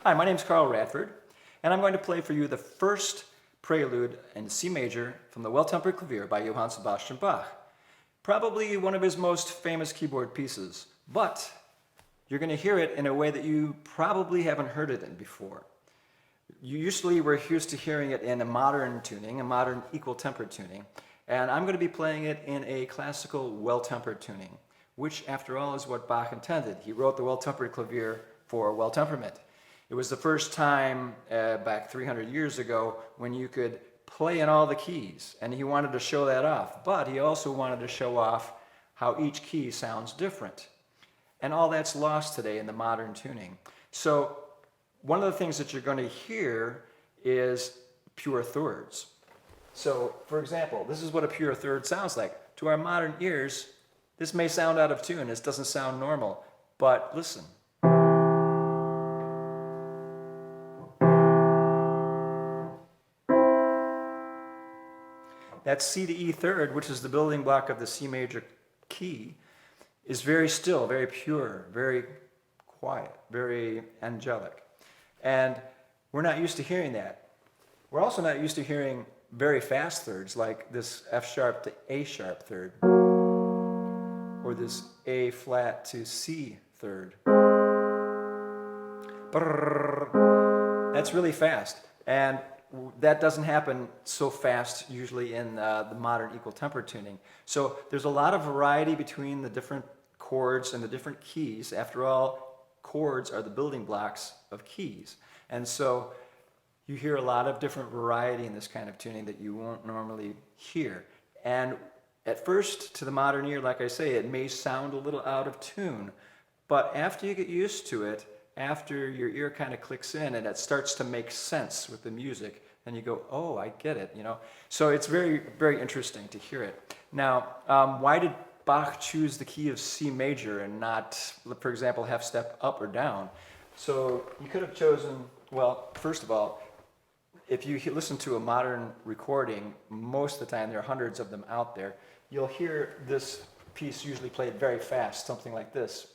Hi, my name is Carl Radford, and I'm going to play for you the first prelude in C major from the Well-Tempered Clavier by Johann Sebastian Bach. Probably one of his most famous keyboard pieces, but you're going to hear it in a way that you probably haven't heard it in before. We're used to hearing it in a modern tuning, a modern equal-tempered tuning, and I'm going to be playing it in a classical well-tempered tuning, which after all is what Bach intended. He wrote the Well-Tempered Clavier for well temperament. It was the first time back 300 years ago when you could play in all the keys, and he wanted to show that off, but he also wanted to show off how each key sounds different. And all that's lost today in the modern tuning. So one of the things that you're going to hear is pure thirds. So for example, this is what a pure third sounds like. To our modern ears, this may sound out of tune, this doesn't sound normal, but listen. That C to E third, which is the building block of the C major key, is very still, very pure, very quiet, very angelic. And we're not used to hearing that. We're also not used to hearing very fast thirds, like this F sharp to A sharp third, or this A flat to C third. That's really fast. And that doesn't happen so fast usually in the modern equal tempered tuning. So there's a lot of variety between the different chords and the different keys. After all, chords are the building blocks of keys. And so you hear a lot of different variety in this kind of tuning that you won't normally hear. And at first, to the modern ear, like I say, it may sound a little out of tune. But after you get used to it, after your ear kind of clicks in and it starts to make sense with the music, then you go, oh, I get it, you know. So it's very, very interesting to hear it. Now, why did Bach choose the key of C major and not, for example, half step up or down? So you could have chosen, well, first of all, if you listen to a modern recording, most of the time, there are hundreds of them out there, you'll hear this piece usually played very fast, something like this.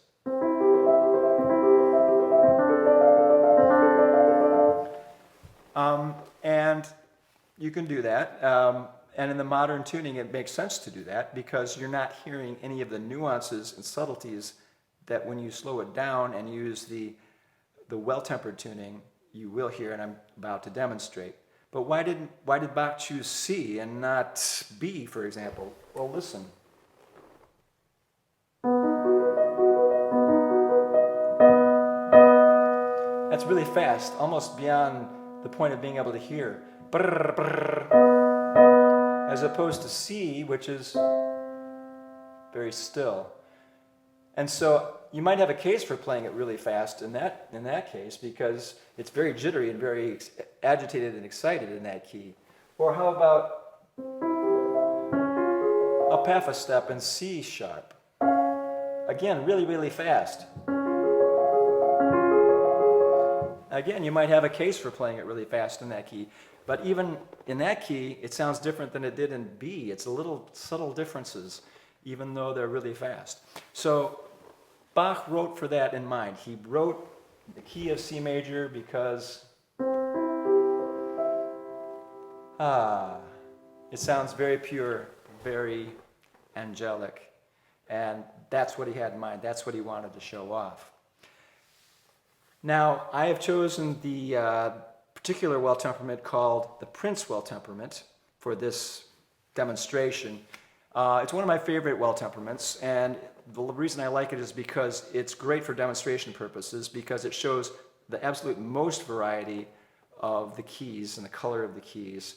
And you can do that. And in the modern tuning, it makes sense to do that because you're not hearing any of the nuances and subtleties that when you slow it down and use the well-tempered tuning, you will hear, and I'm about to demonstrate. But why did Bach choose C and not B, for example? Well, listen. That's really fast, almost beyond the point of being able to hear. As opposed to C, which is very still. And so you might have a case for playing it really fast in that case because it's very jittery and very agitated and excited in that key. Or how about up half a step in C sharp? Again, really, really fast. Again, you might have a case for playing it really fast in that key. But even in that key, it sounds different than it did in B. It's a little subtle differences, even though they're really fast. So Bach wrote for that in mind. He wrote the key of C major because it sounds very pure, very angelic. And that's what he had in mind. That's what he wanted to show off. Now, I have chosen the particular well temperament called the Prinz well temperament for this demonstration. It's one of my favorite well temperaments, and the reason I like it is because it's great for demonstration purposes because it shows the absolute most variety of the keys and the color of the keys.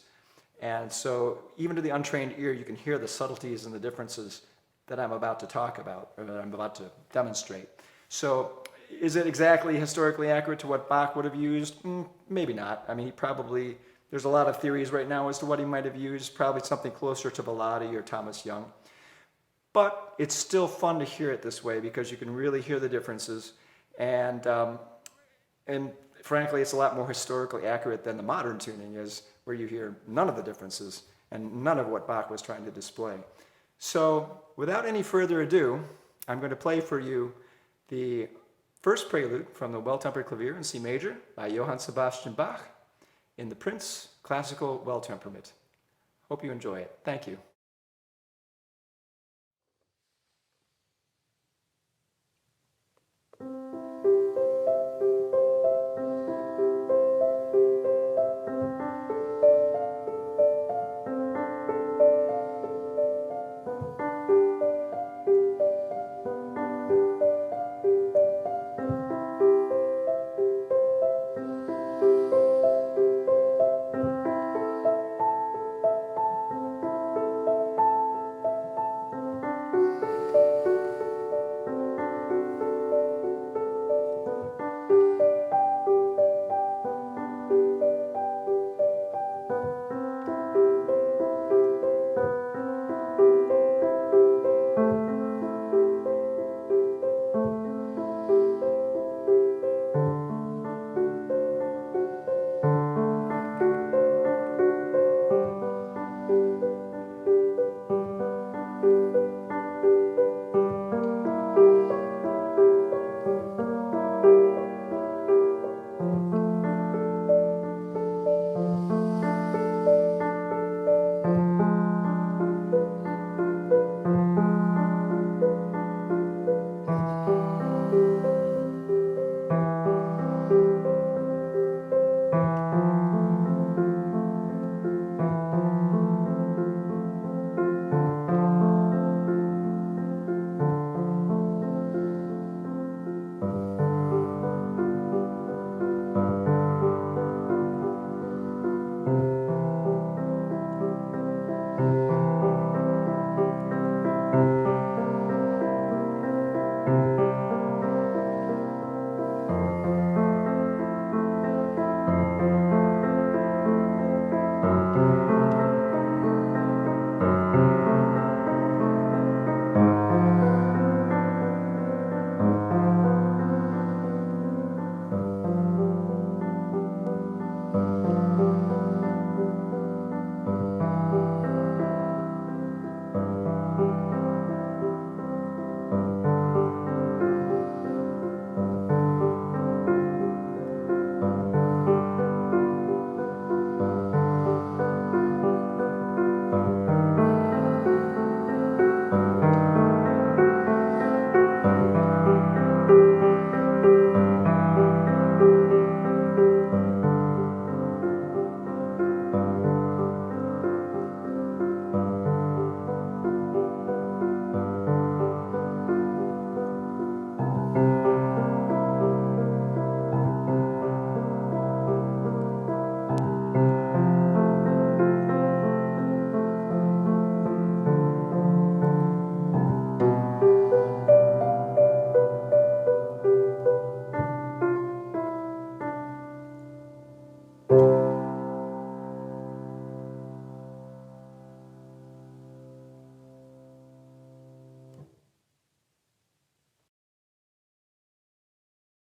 And so even to the untrained ear, you can hear the subtleties and the differences that I'm about to talk about, or that I'm about to demonstrate. So is it exactly historically accurate to what Bach would have used? Maybe not. I mean, there's a lot of theories right now as to what he might have used, probably something closer to Bilotti or Thomas Young. But it's still fun to hear it this way because you can really hear the differences. And frankly, it's a lot more historically accurate than the modern tuning is, where you hear none of the differences and none of what Bach was trying to display. So without any further ado, I'm going to play for you the first prelude from the Well-Tempered Clavier in C Major by Johann Sebastian Bach in the Prinz Classical Well Temperament. Hope you enjoy it. Thank you.